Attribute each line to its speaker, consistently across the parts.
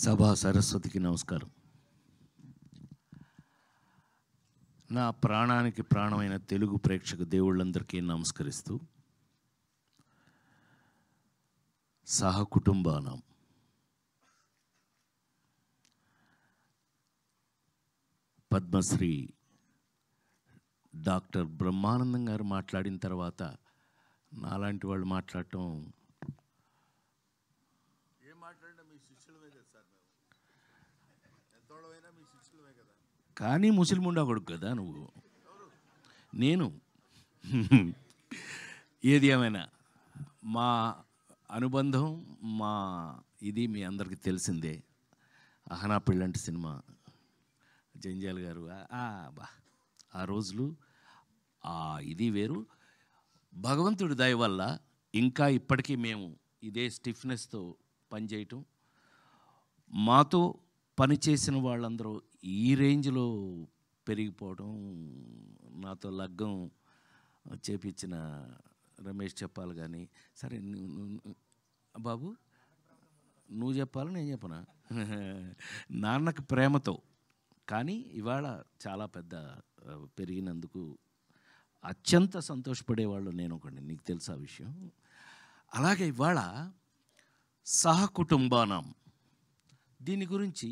Speaker 1: సభా సరస్వతికి నమస్కారం. నా ప్రాణానికి ప్రాణమైన తెలుగు ప్రేక్షక దేవుళ్ళందరికీ నమస్కరిస్తూ, సహకుటుంబానం పద్మశ్రీ డాక్టర్ బ్రహ్మానందం గారు మాట్లాడిన తర్వాత నాలాంటి వాళ్ళు మాట్లాడటం కానీ ముస్లిముండా కొడుకు కదా నువ్వు. నేను ఏది ఏమైనా మా అనుబంధం మా ఇది మీ అందరికీ తెలిసిందే. అహనా పెళ్ళంటి సినిమా జంజాల్ గారు బా ఆ రోజులు ఇది వేరు. భగవంతుడి దయ వల్ల ఇంకా ఇప్పటికీ మేము ఇదే స్టిఫ్నెస్తో పనిచేయటం, మాతో పనిచేసిన వాళ్ళందరూ ఈ రేంజ్లో పెరిగిపోవడం, నాతో లగ్గం చేపించిన రమేష్ చెప్పాలి. కానీ సరే బాబు నువ్వు చెప్పాలి, నేను చెప్పనా? నాన్నకి ప్రేమతో కానీ ఇవాళ చాలా పెద్ద పెరిగినందుకు అత్యంత సంతోషపడేవాళ్ళు నేను ఒకటి, నీకు తెలుసా విషయం. అలాగే ఇవాళ సహకుటుంబానం దీని గురించి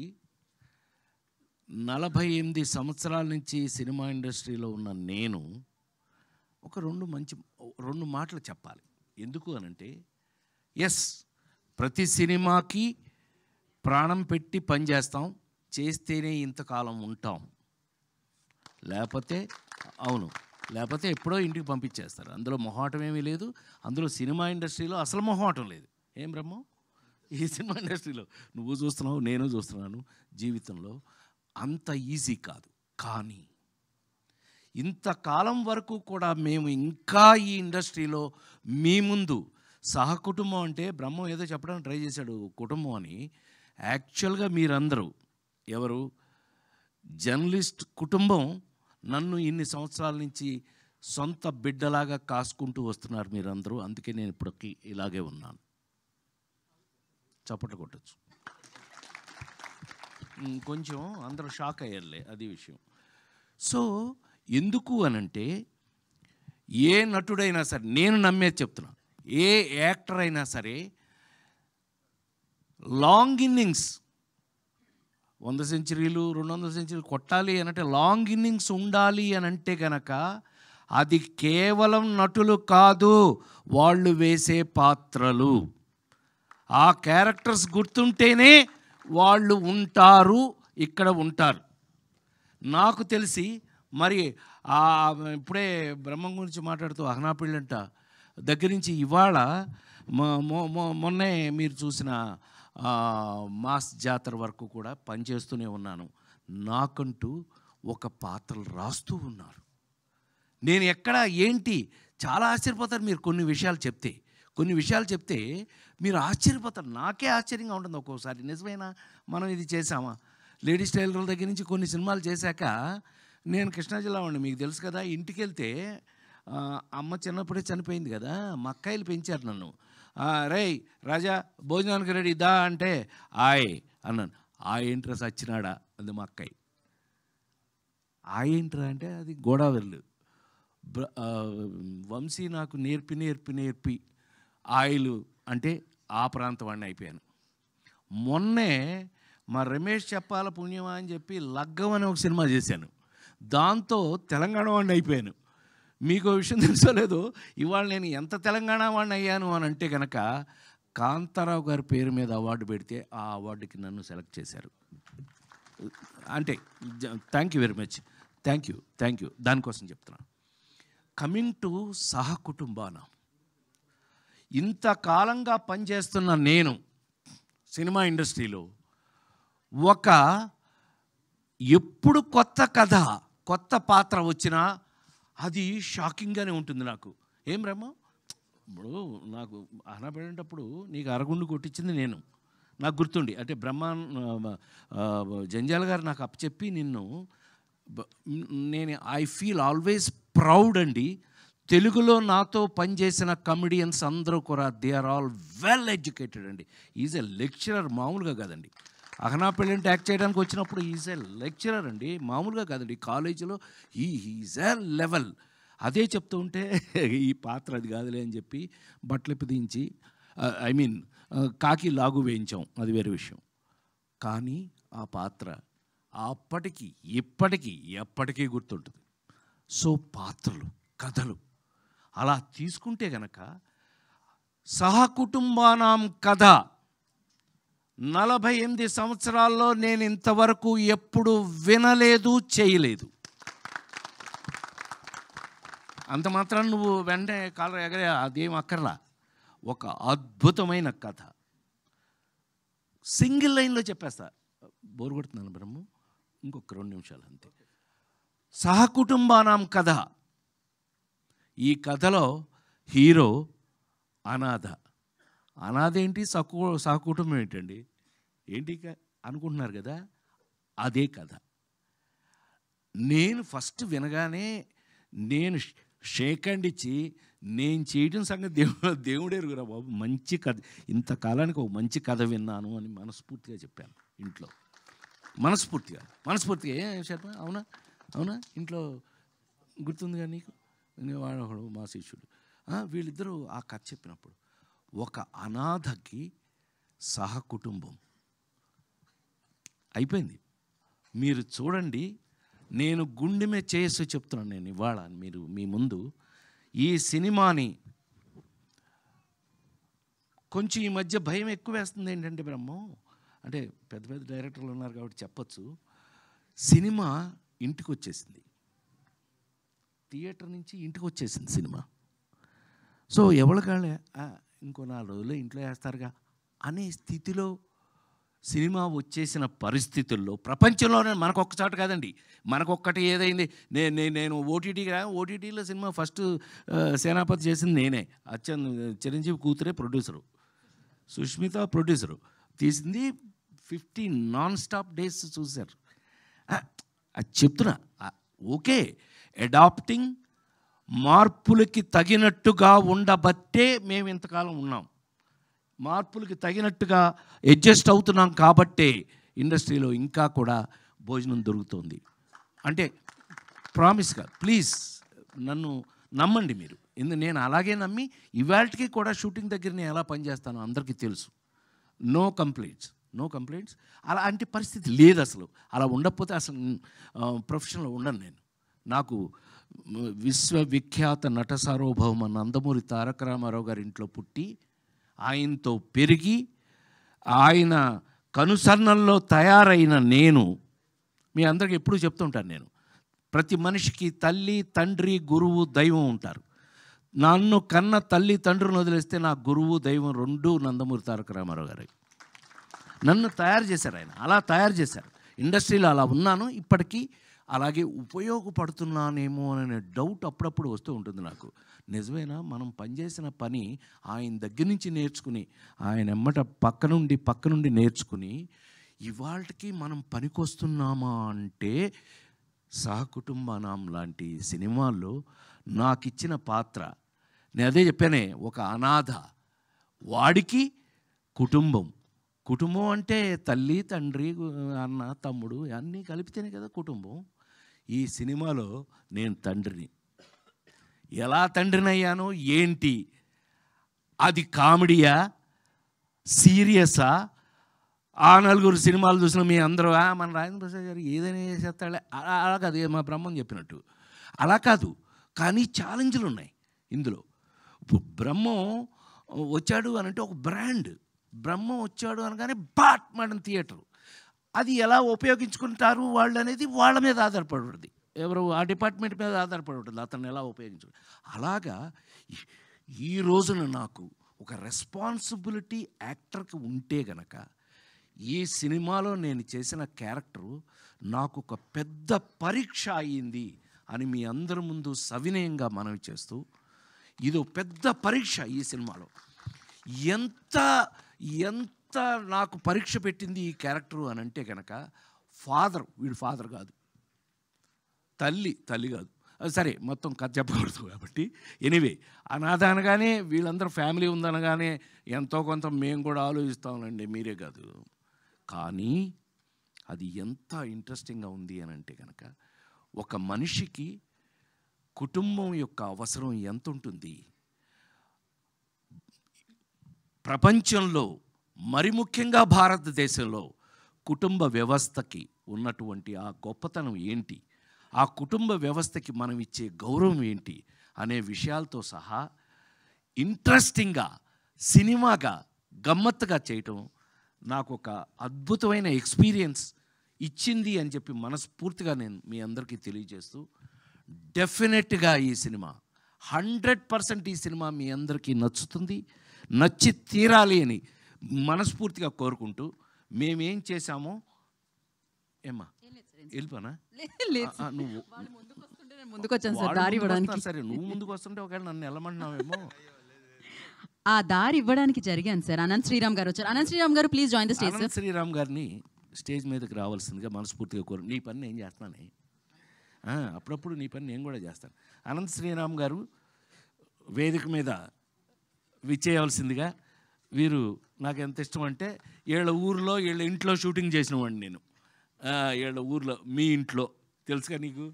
Speaker 1: 48 సంవత్సరాల నుంచి సినిమా ఇండస్ట్రీలో ఉన్న నేను ఒక రెండు మాటలు చెప్పాలి. ఎందుకు అనంటే, ఎస్, ప్రతి సినిమాకి ప్రాణం పెట్టి పనిచేస్తాం, చేస్తేనే ఇంతకాలం ఉంటాం, లేకపోతే ఎప్పుడో ఇంటికి పంపించేస్తారు. అందులో మొహాటం ఏమీ లేదు. అందులో సినిమా ఇండస్ట్రీలో అసలు మొహాటం లేదు. ఏం బ్రహ్మం, ఈ సినిమా ఇండస్ట్రీలో నువ్వు చూస్తున్నావు, నేను చూస్తున్నాను, జీవితంలో అంత ఈజీ కాదు. కానీ ఇంతకాలం వరకు కూడా మేము ఇంకా ఈ ఇండస్ట్రీలో మీ ముందు సహకుటుంబం అంటే బ్రహ్మం ఏదో చెప్పడానికి ట్రై చేశాడు కుటుంబం అని. యాక్చువల్గా మీరందరూ ఎవరు జర్నలిస్ట్ కుటుంబం నన్ను ఇన్ని సంవత్సరాల నుంచి సొంత బిడ్డలాగా కాసుకుంటూ వస్తున్నారు మీరందరూ. అందుకే నేను ఇప్పటికీ ఇలాగే ఉన్నాను. చప్పట్లు కొట్టచ్చు. కొంచెం అందరూ షాక్ అయ్యారులే, అది విషయం. సో ఎందుకు అనంటే, ఏ నటుడైనా సరే, నేను నమ్మేది చెప్తున్నా, ఏ యాక్టర్ అయినా సరే లాంగ్ ఇన్నింగ్స్ 100 సెంచరీలు 200 సెంచరీలు కొట్టాలి అనంటే లాంగ్ ఇన్నింగ్స్ ఉండాలి అనంటే కనుక అది కేవలం నటులు కాదు, వాళ్ళు వేసే పాత్రలు, ఆ క్యారెక్టర్స్ గుర్తుంటేనే వాళ్ళు ఉంటారు, ఇక్కడ ఉంటారు. నాకు తెలిసి మరి ఇప్పుడే బ్రహ్మం గురించి మాట్లాడుతూ అహనా పెళ్ళంట దగ్గర నుంచి ఇవాళ మొన్నే మీరు చూసిన మాస్ జాతర వరకు కూడా పనిచేస్తూనే ఉన్నాను. నాకంటూ ఒక పాత్రలు రాస్తూ ఉన్నారు. నేను ఎక్కడ ఏంటి చాలా ఆశ్చర్యపోతారు మీరు కొన్ని విషయాలు చెప్తే మీరు ఆశ్చర్యపోతారు. నాకే ఆశ్చర్యంగా ఉంటుంది ఒక్కోసారి. నిజమైనా మనం ఇది చేసామా? లేడీస్ టైలర్ల దగ్గర నుంచి కొన్ని సినిమాలు చేశాక, నేను కృష్ణా జిల్లా వాడిని, మీకు తెలుసు కదా. ఇంటికి వెళ్తే అమ్మ చిన్నప్పుడే చనిపోయింది కదా, మా అక్కాయిలు పెంచారు నన్ను. రేయ్ రాజా భోజనానికి రెడీ దా అంటే అన్నాను. ఏంట్రా సచ్చినాడా అంది మా అక్కాయి. ఏంట్రా అంటే అది గోదావరిలు. వంశీ నాకు నేర్పి ఆయిల్ అంటే ఆ ప్రాంతం వాడిని అయిపోయాను. మొన్నే మా రమేష్ చెప్పాల పుణ్యమా అని చెప్పి లగ్గం అని ఒక సినిమా చేశాను, దాంతో తెలంగాణ వాడిని అయిపోయాను. మీకు విషయం తెలుసో లేదో, ఇవాళ నేను ఎంత తెలంగాణ వాడిని అయ్యాను అని అంటే కనుక, కాంతారావు గారి పేరు మీద అవార్డు పెడితే ఆ అవార్డుకి నన్ను సెలెక్ట్ చేశారు. అంటే thank you very much, thank you. దానికోసం చెప్తున్నాను. కమింగ్ టు సహకుటుంబానం, ఇంతకాలంగా పనిచేస్తున్న నేను సినిమా ఇండస్ట్రీలో ఎప్పుడు కొత్త కథ కొత్త పాత్ర వచ్చినా అది షాకింగ్గానే ఉంటుంది నాకు. ఏం బ్రహ్మ, ఇప్పుడు నాకు అహనా పెళ్ళేటప్పుడు నీకు అరగుండు కొట్టించింది నేను, నాకు గుర్తుండి. అంటే జంజాల్ గారు నాకు అప్పచెప్పి ఐ ఫీల్ ఆల్వేస్ ప్రౌడ్ అండి. తెలుగులో నాతో పనిచేసిన కమెడియన్స్ అందరూ కూడా they are all well educated అండి. ఈజ్ ఎ లెక్చరర్, మామూలుగా కాదండి. అహనా పెళ్ళంటే యాక్ట్ చేయడానికి వచ్చినప్పుడు ఈజ్ ఎ లెక్చరర్ అండి, మామూలుగా కాదండి. కాలేజీలో ఈజ్ ఎ లెవెల్. అదే చెప్తూ ఉంటే ఈ పాత్ర అది కాదులే అని చెప్పి బట్టలు దించి ఐ మీన్ కాకి లాగు వేయించాం, అది వేరే విషయం. కానీ ఆ పాత్ర అప్పటికి ఇప్పటికీ ఎప్పటికీ గుర్తుంటుంది. సో పాత్రలు, కథలు అలా తీసుకుంటే గనక సహకుటుంబానాం కథ 48 సంవత్సరాల్లో నేను ఇంతవరకు ఎప్పుడు వినలేదు, చేయలేదు. అంత మాత్రం నువ్వు వెంటనే కాలర్ ఎగరే అదేం అక్కర్లా. ఒక అద్భుతమైన కథ సింగిల్ లైన్లో చెప్పేస్తా. బోరు కొడుతున్నాను బ్రహ్మ, ఇంకొక 2 నిమిషాలు అంతే. సహకుటుంబానాం కథ. ఈ కథలో హీరో అనాథ. అనాథ ఏంటి, సహకుటుంబం ఏంటండి, ఏంటి అనుకుంటున్నారు కదా, అదే కథ. నేను ఫస్ట్ వినగానే నేను షేక్ హ్యాండ్ ఇచ్చి నేను చేయడం సంగతి దేవుడే ఎరుగురా బాబు, మంచి కథ, ఇంతకాలానికి ఒక మంచి కథ విన్నాను అని మనస్ఫూర్తిగా చెప్పాను ఇంట్లో. మనస్ఫూర్తిగా ఏం శర్మ, అవునా అవునా ఇంట్లో గుర్తుందిగా నీకు, వాడు మా శిష్యుడు. వీళ్ళిద్దరూ ఆ కథ చెప్పినప్పుడు ఒక అనాథకి సహకుటుంబం అయిపోయింది. మీరు చూడండి, నేను గుండెమే చేసి చెప్తున్నాను నేను ఇవాళ మీరు మీ ముందు. ఈ సినిమాని కొంచెం ఈ మధ్య భయం ఎక్కువ వేస్తుంది. ఏంటంటే బ్రహ్మం అంటే పెద్ద పెద్ద డైరెక్టర్లు ఉన్నారు కాబట్టి చెప్పచ్చు, సినిమా ఇంటికి వచ్చేసింది, థియేటర్ నుంచి ఇంటికి వచ్చేసింది సినిమా. సో ఎవరికాళ్ళే ఇంకో 4 రోజులు ఇంట్లో వేస్తారుగా అనే స్థితిలో సినిమా వచ్చేసిన పరిస్థితుల్లో ప్రపంచంలోనే మనకొక్కచాటు కాదండి, మనకొక్కటి ఏదైంది, నేను ఓటీటీలో సినిమా ఫస్ట్ సేనాపతి చేసింది నేనే. చిరంజీవి కూతురే ప్రొడ్యూసరు, సుష్మిత ప్రొడ్యూసరు, తీసింది 50 నాన్ స్టాప్ డేస్ చూశారు. అది చెప్తున్నా. ఓకే, అడాప్టింగ్, మార్పులకి తగినట్టుగా ఉండబట్టే మేము ఇంతకాలం ఉన్నాం. మార్పులకి తగినట్టుగా అడ్జస్ట్ అవుతున్నాం కాబట్టే ఇండస్ట్రీలో ఇంకా కూడా భోజనం దొరుకుతుంది. అంటే ప్రామిస్గా ప్లీజ్ నన్ను నమ్మండి మీరు. నేను అలాగే నమ్మి ఇవాళకి కూడా షూటింగ్ దగ్గర నేను ఎలా పనిచేస్తానో అందరికీ తెలుసు. No complaints. అలాంటి పరిస్థితి లేదు అసలు. అలా ఉండకపోతే అసలు ప్రొఫెషన్లో ఉండను నేను. నాకు విశ్వవిఖ్యాత నట సార్వభౌమ నందమూరి తారక రామారావు గారి ఇంట్లో పుట్టి ఆయనతో పెరిగి ఆయన కనుసన్నల్లో తయారైన నేను మీ అందరికీ ఎప్పుడూ చెప్తుంటాను, నేను ప్రతి మనిషికి తల్లి, తండ్రి, గురువు, దైవం ఉంటారు. నన్ను కన్న తల్లి తండ్రిని వదిలేస్తే నా గురువు, దైవం 2 నందమూరి తారక రామారావు గారు. నన్ను తయారు చేశారు ఆయన, అలా తయారు చేశారు. ఇండస్ట్రీలో అలా ఉన్నాను, ఇప్పటికీ అలాగే ఉపయోగపడుతున్నానేమో అనే డౌట్ అప్పుడప్పుడు వస్తూ ఉంటుంది నాకు. నిజమేనా, మనం పనిచేసిన పని ఆయన దగ్గర నుంచి నేర్చుకుని, ఆయన ఎమ్మట పక్క నుండి నేర్చుకుని ఇవాళకి మనం పనికొస్తున్నామా అంటే సహకుటుంబానాం లాంటి సినిమాల్లో నాకు ఇచ్చిన పాత్ర, నేను అదే చెప్పానే, ఒక అనాథ వాడికి కుటుంబం అంటే తల్లి, తండ్రి, అన్న, తమ్ముడు అన్నీ కలిపితేనే కదా కుటుంబం. ఈ సినిమాలో నేను తండ్రిని. ఎలా తండ్రిని అయ్యాను ఏంటి, అది కామెడీయా, సీరియసా? ఆ 4 సినిమాలు చూసిన మీ అందరూ మన రాజేంద్ర ప్రసాద్ గారు ఏదైనా చేసేస్తాడే, అలా కాదు, మా బ్రహ్మం చెప్పినట్టు అలా కాదు. కానీ ఛాలెంజ్లు ఉన్నాయి ఇందులో. ఇప్పుడు బ్రహ్మం వచ్చాడు అని అంటే ఒక బ్రాండ్. బ్రహ్మం వచ్చాడు అనగానే బాట్ మేడం థియేటరు. అది ఎలా ఉపయోగించుకుంటారు వాళ్ళు అనేది వాళ్ళ మీద ఆధారపడి ఉంటుంది, ఎవరు ఆ డిపార్ట్మెంట్ మీద ఆధారపడి ఉంటుంది, అతన్ని ఎలా ఉపయోగించు. అలాగా ఈ రోజున నాకు ఒక రెస్పాన్సిబిలిటీ యాక్టర్కి ఉంటే గనక ఈ సినిమాలో నేను చేసిన క్యారెక్టరు నాకు ఒక పెద్ద పరీక్ష అయ్యింది అని మీ అందరి ముందు సవినయంగా మనవి చేస్తూ, ఇది పెద్ద పరీక్ష ఈ సినిమాలో. ఎంత నాకు పరీక్ష పెట్టింది ఈ క్యారెక్టరు అని అంటే కనుక, వీడు ఫాదర్ కాదు, తల్లి కాదు, సరే మొత్తం కథ చెప్పకూడదు కాబట్టి ఎనీవే, అనాథ అనగానే వీళ్ళందరూ ఫ్యామిలీ ఉందనగానే ఎంతో కొంత మేము కూడా ఆలోచిస్తామండి, మీరే కాదు. కానీ అది ఎంత ఇంట్రెస్టింగ్గా ఉంది అని అంటే కనుక, ఒక మనిషికి కుటుంబం యొక్క అవసరం ఎంత ఉంటుంది, ప్రపంచంలో మరి ముఖ్యంగా భారతదేశంలో కుటుంబ వ్యవస్థకి ఉన్నటువంటి ఆ గొప్పతనం ఏంటి, ఆ కుటుంబ వ్యవస్థకి మనం ఇచ్చే గౌరవం ఏంటి అనే విషయాలతో సహా ఇంట్రెస్టింగ్గా సినిమాగా గమ్మత్తుగా చేయటం నాకు ఒక అద్భుతమైన ఎక్స్పీరియన్స్ ఇచ్చింది అని చెప్పి మనస్ఫూర్తిగా నేను మీ అందరికీ తెలియజేస్తూ, డెఫినెట్గా ఈ సినిమా 100% ఈ సినిమా మీ అందరికీ నచ్చుతుంది, నచ్చి తీరాలి అని మనస్ఫూర్తిగా కోరుకుంటూ, మేమేం చేశామో ఏమ్మా వెళ్ళిపోనా నువ్వు
Speaker 2: ముందుకు వచ్చాను సార్ దారి ఇవ్వడానికి.
Speaker 1: సరే నువ్వు ముందుకు వస్తుంటే ఒకవేళ నన్ను వెళ్ళమంటున్నావేమో.
Speaker 2: ఆ దారి ఇవ్వడానికి జరిగాను సార్. అనంత్ శ్రీరామ్ గారు వచ్చారు. అనంత్ శ్రీరామ్ గారు please join the stage.
Speaker 1: Anant Sriram గారిని స్టేజ్ మీదకి రావాల్సిందిగా మనస్ఫూర్తిగా కోరు. నీ పని నేను చేస్తున్నానే, అప్పుడప్పుడు నీ పని నేను కూడా చేస్తాను. అనంత్ శ్రీరామ్ గారు వేదిక మీద విచ్చేయవలసిందిగా. వీరు నాకు ఎంత ఇష్టం అంటే, వీళ్ళ ఊర్లో వీళ్ళ ఇంట్లో షూటింగ్ చేసిన వాడిని నేను. వీళ్ళ ఊర్లో మీ ఇంట్లో తెలుసుగా నీకు,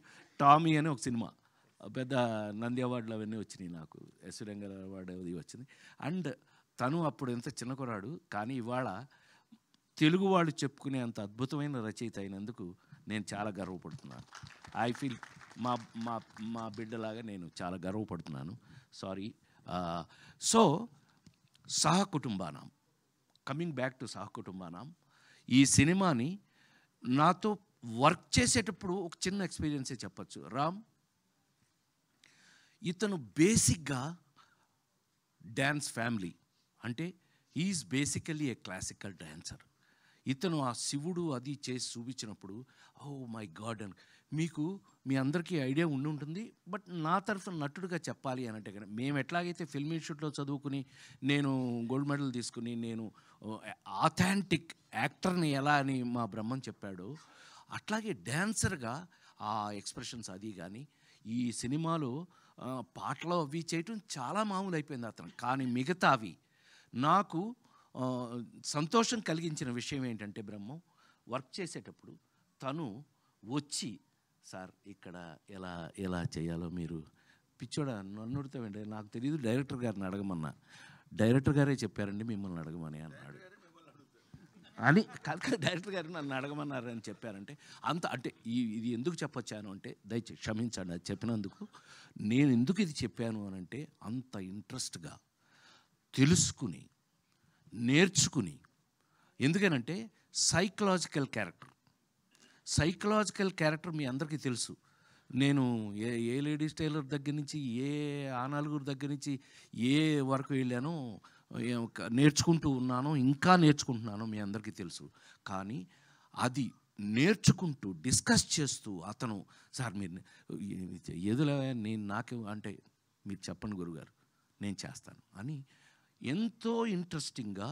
Speaker 1: టామీ అని ఒక సినిమా, పెద్ద నంది అవార్డులు అవన్నీ వచ్చినాయి నాకు, ఎస్ రంగ అవార్డు అది వచ్చింది. అండ్ తను అప్పుడు ఎంత చిన్న కుర్రాడు, కానీ ఇవాళ తెలుగు వాళ్ళు చెప్పుకునే అంత అద్భుతమైన రచయిత అయినందుకు నేను చాలా గర్వపడుతున్నాను. ఐ ఫీల్ మా మా మా బిడ్డలాగా నేను చాలా గర్వపడుతున్నాను. Sorry. So Sahakutumbanam, coming back to Sahakutumbanam, ఈ సినిమాని నాతో వర్క్ చేసేటప్పుడు ఒక చిన్న ఎక్స్పీరియన్సే చెప్పచ్చు. రామ్ ఇతను బేసిక్గా డ్యాన్స్ ఫ్యామిలీ, అంటే is basically a classical dancer. ఇతను ఆ శివుడు అది చేసి చూపించినప్పుడు ఓ మై గాడ్ అని మీకు మీ అందరికీ ఐడియా ఉండి ఉంటుంది. బట్ నా తరఫున నటుడుగా చెప్పాలి అని అంటే కనుక, మేము ఎట్లాగైతే ఫిల్మ్ ఇన్స్టిట్యూట్లో చదువుకుని నేను గోల్డ్ మెడల్ తీసుకుని నేను ఆథెంటిక్ యాక్టర్ని ఎలా అని మా బ్రహ్మం చెప్పాడో, అట్లాగే డ్యాన్సర్గా ఆ ఎక్స్ప్రెషన్స్ అది కానీ ఈ సినిమాలో పాటలు అవి చేయటం చాలా మామూలు అయిపోయింది అతను. కానీ మిగతావి నాకు సంతోషం కలిగించిన విషయం ఏంటంటే, బ్రహ్మం వర్క్ చేసేటప్పుడు తను వచ్చి, సార్ ఇక్కడ ఎలా ఎలా చేయాలో మీరు పిచ్చోడా నన్ను అడుగుతామండి, నాకు తెలియదు, డైరెక్టర్ గారిని అడగమన్నా, డైరెక్టర్ గారే చెప్పారండి మిమ్మల్ని అడగమని అన్నాడు అని. డైరెక్టర్ గారు నన్ను అడగమన్నారు అని చెప్పారంటే అంత అంటే ఇది ఎందుకు చెప్పొచ్చాను అంటే, దయచేసి క్షమించండి అది చెప్పినందుకు. నేను ఎందుకు ఇది చెప్పాను అని అంటే, అంత ఇంట్రెస్ట్గా తెలుసుకుని నేర్చుకుని, ఎందుకనంటే సైకలాజికల్ క్యారెక్టర్ మీ అందరికీ తెలుసు. నేను ఏ లేడీస్ టైలర్ దగ్గర నుంచి ఏ ఆనాలుగురు దగ్గర నుంచి ఏ వరకు వెళ్ళానో నేర్చుకుంటూ ఉన్నాను, ఇంకా నేర్చుకుంటున్నాను, మీ అందరికీ తెలుసు. కానీ అది నేర్చుకుంటూ డిస్కస్ చేస్తూ అతను, సార్ మీరు ఏదిలా నేను నాకు అంటే మీరు చెప్పండి గురుగారు నేను చేస్తాను అని ఎంతో ఇంట్రెస్టింగ్గా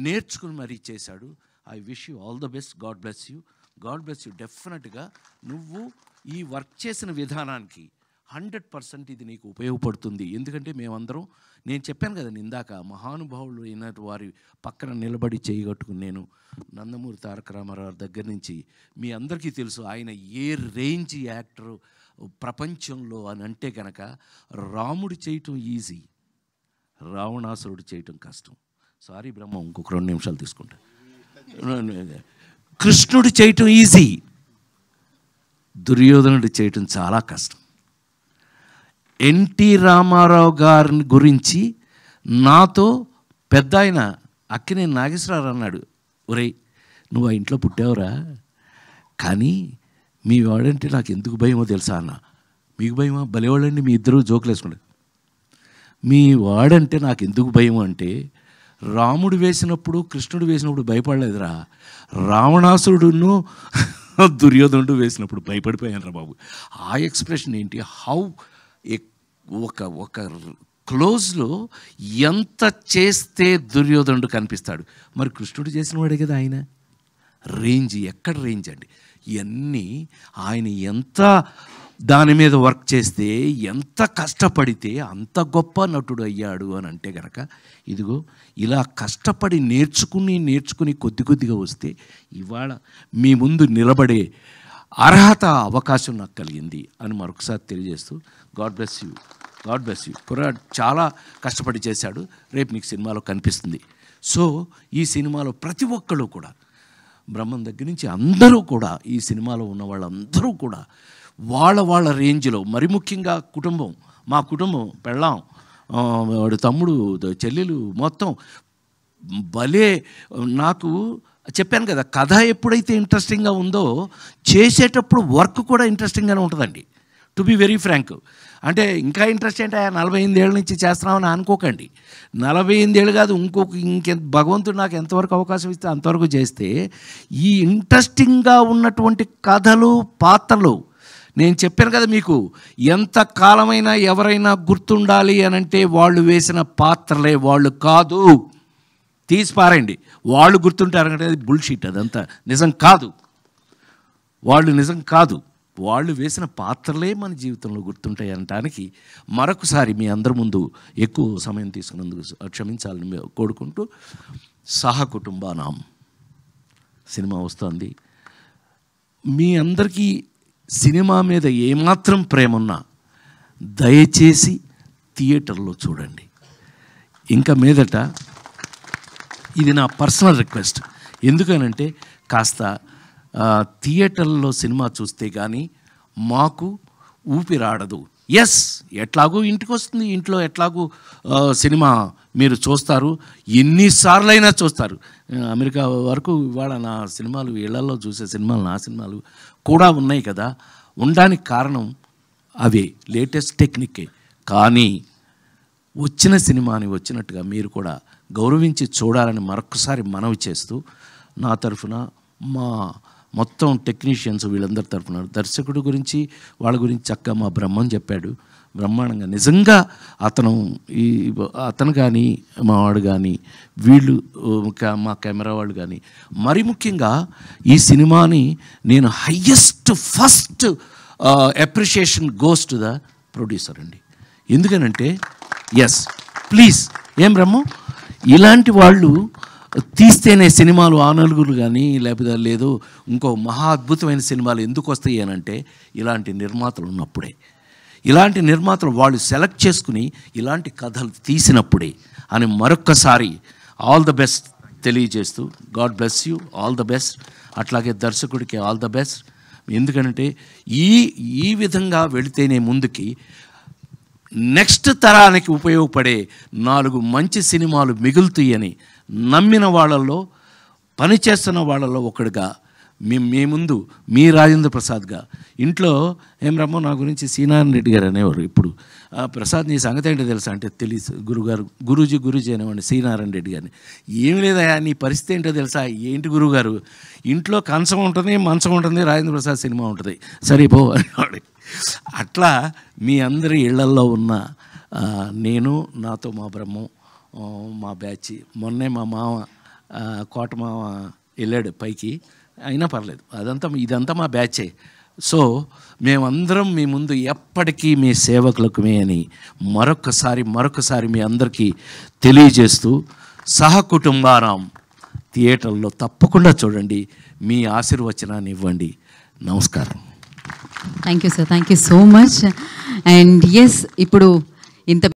Speaker 1: నేర్చుకుని మరీ చేశాడు. I wish you all the best. God bless you. డెఫినెట్గా నువ్వు ఈ వర్క్ చేసిన విధానానికి 100% ఇది నీకు ఉపయోగపడుతుంది. ఎందుకంటే మేమందరం, నేను చెప్పాను కదా ఇందాక, మహానుభావులు అయిన వారి పక్కన నిలబడి చేయగట్టుకుని నేను నందమూరి తారక రామారావు దగ్గర నుంచి మీ అందరికీ తెలుసు ఆయన ఏ రేంజ్ యాక్టర్ ప్రపంచంలో అని అంటే కనుక, రాముడు చేయటం ఈజీ, రావణాసురుడు చేయటం కష్టం. సారీ బ్రహ్మ, ఇంకొక 2 నిమిషాలు తీసుకుంటా. కృష్ణుడు చేయటం ఈజీ, దుర్యోధనుడు చేయటం చాలా కష్టం. ఎన్టీ రామారావు గారి గురించి నాతో పెద్ద ఆయన అక్కినేని నాగేశ్వరరావు అన్నాడు, ఒరేయ్ నువ్వు ఆ ఇంట్లో పుట్టావురా, కానీ మీ వాడంటే నాకు ఎందుకు భయమో తెలుసా అన్న. మీకు భయమా? భలేవాళ్ళండి మీ ఇద్దరు జోకులు వేసుకుంటారు. మీ వాడంటే నాకు ఎందుకు భయం అంటే, రాముడు వేసినప్పుడు కృష్ణుడు వేసినప్పుడు భయపడలేదురా, రావణాసురుడును దుర్యోధనుడు వేసినప్పుడు భయపడిపోయాను రా బాబు. ఆ ఎక్స్ప్రెషన్ ఏంటి, హౌ ఒక క్లోజ్లో ఎంత చేస్తే దుర్యోధనుడు కనిపిస్తాడు. మరి కృష్ణుడు చేసిన వాడే కదా ఆయన. రేంజ్ ఎక్కడ రేంజ్ అండి, ఇవన్నీ ఆయన ఎంత దాని మీద వర్క్ చేస్తే ఎంత కష్టపడితే అంత గొప్ప నటుడు అయ్యాడు అని అంటే కనుక ఇదిగో ఇలా కష్టపడి నేర్చుకుని కొద్ది కొద్దిగా వస్తే ఇవాళ మీ ముందు నిలబడే అర్హత అవకాశం నాకు కలిగింది అని మరొకసారి తెలియజేస్తూ గాడ్ బ్లెస్ యూ కుర్రాడు చాలా కష్టపడి చేశాడు, రేపు మీకు సినిమాలో కనిపిస్తుంది. సో ఈ సినిమాలో ప్రతి ఒక్కళ్ళు కూడా బ్రహ్మం దగ్గర నుంచి అందరూ కూడా ఈ సినిమాలో ఉన్న వాళ్ళందరూ కూడా వాళ్ళ రేంజ్లో, మరి ముఖ్యంగా కుటుంబం, మా కుటుంబం పెళ్ళాం, వాడు తమ్ముడు, చెల్లెలు మొత్తం భలే. నాకు చెప్పాను కదా, కథ ఎప్పుడైతే ఇంట్రెస్టింగ్గా ఉందో చేసేటప్పుడు వర్క్ కూడా ఇంట్రెస్టింగ్గానే ఉంటుందండి. టు బి వెరీ ఫ్రాంక్, అంటే ఇంకా ఇంట్రెస్ట్ ఏంటి, 48 ఏళ్ళ నుంచి చేస్తున్నామని అనుకోకండి. 48 ఏళ్ళు కాదు, భగవంతుడు నాకు ఎంతవరకు అవకాశం ఇస్తే అంతవరకు చేస్తే ఈ ఇంట్రెస్టింగ్గా ఉన్నటువంటి కథలు, పాత్రలు, నేను చెప్పాను కదా మీకు, ఎంత కాలమైనా ఎవరైనా గుర్తుండాలి అనంటే వాళ్ళు వేసిన పాత్రలే, వాళ్ళు కాదు. తీసిపారండి, వాళ్ళు గుర్తుంటారంటే అది బుల్షీట్, అదంతా నిజం కాదు. వాళ్ళు నిజం కాదు, వాళ్ళు వేసిన పాత్రలే మన జీవితంలో గుర్తుంటాయి అనటానికి మరొకసారి మీ అందరి ముందు ఎక్కువ సమయం తీసుకున్నందుకు క్షమించాలని కోరుకుంటూ, సహకుటుంబానాం సినిమా వస్తుంది. మీ అందరికీ సినిమా మీద ఏమాత్రం ప్రేమ ఉన్నా దయచేసి థియేటర్లో చూడండి. ఇంకా మీదట ఇది నా పర్సనల్ రిక్వెస్ట్. ఎందుకనంటే కాస్త థియేటర్లో సినిమా చూస్తే కానీ మాకు ఊపిరాడదు. ఎస్, ఎట్లాగూ ఇంటికి వస్తుంది, ఇంట్లో ఎట్లాగూ సినిమా మీరు చూస్తారు, ఎన్నిసార్లైనా చూస్తారు. అమెరికా వరకు ఇవాళ నా సినిమాలు, ఇళ్లలో చూసే సినిమాలు నా సినిమాలు కూడా ఉన్నాయి కదా. ఉండడానికి కారణం అవే, లేటెస్ట్ టెక్నికే. కానీ వచ్చిన సినిమాని వచ్చినట్టుగా మీరు కూడా గౌరవించి చూడాలని మరొకసారి మనవి చేస్తూ, నా తరఫున, మా మొత్తం టెక్నీషియన్స్ వీళ్ళందరి తరఫున, దర్శకుడు గురించి వాళ్ళ గురించి చక్కగా మా బ్రహ్మం చెప్పాడు బ్రహ్మాండంగా. నిజంగా అతను కానీ, మా వాడు కానీ, వీళ్ళు మా కెమెరా వాళ్ళు కానీ, మరి ముఖ్యంగా ఈ సినిమాని నేను first appreciation goes to the producer అండి. ఎందుకనంటే ఎస్, ప్లీజ్, ఏం బ్రహ్మం, ఇలాంటి వాళ్ళు తీస్తేనే సినిమాలు ఆ నలుగురు కానీ లేకపోతే లేదు ఇంకో మహా అద్భుతమైన సినిమాలు ఎందుకు వస్తాయి అనంటే ఇలాంటి నిర్మాతలు ఉన్నప్పుడే, ఇలాంటి నిర్మాతలు వాళ్ళు సెలెక్ట్ చేసుకుని ఇలాంటి కథలు తీసినప్పుడే అని మరొక్కసారి ఆల్ ద బెస్ట్ తెలియజేస్తూ, God bless you, all the best. అట్లాగే దర్శకుడికి ఆల్ ద బెస్ట్. ఎందుకంటే ఈ విధంగా వెళితేనే ముందుకి నెక్స్ట్ తరానికి ఉపయోగపడే 4 మంచి సినిమాలు మిగులుతాయని నమ్మిన వాళ్ళల్లో, పనిచేస్తున్న వాళ్ళలో ఒకడుగా మీ ముందు మీ రాజేంద్ర ప్రసాద్గా. ఇంట్లో ఏం రమ్మో నా గురించి సీనారాయణ రెడ్డి గారు అనేవారు. ఇప్పుడు ప్రసాద్ నీ సంగతి ఏంటో తెలుసా అంటే, తెలుసు గురూజీ అనేవాడిని సీనారాయణ రెడ్డి గారిని. ఏమి లేదా నీ పరిస్థితి ఏంటో తెలుసా, ఏంటి గురువుగారు, ఇంట్లో కంచం ఉంటుంది, మంచం ఉంటుంది, రాజేంద్ర ప్రసాద్ సినిమా ఉంటుంది, సరే పో అనేవాడు. అట్లా మీ అందరి ఇళ్లల్లో ఉన్న నేను, నాతో మా బ్రహ్మం, మా బ్యాచ్, మొన్నే మా మామ కోట మామ వెళ్ళాడు పైకి, అయినా పర్లేదు, ఇదంతా మా బ్యాచే. సో మేమందరం మీ ముందు ఎప్పటికీ మీ సేవకులకుమే అని మరొకసారి మీ అందరికీ తెలియజేస్తూ, సహకుటుంబానాం థియేటర్లో తప్పకుండా చూడండి, మీ ఆశీర్వచనాన్ని ఇవ్వండి. నమస్కారం.
Speaker 2: Thank you sir, thank you so much. And yes, ఇప్పుడు ఇంత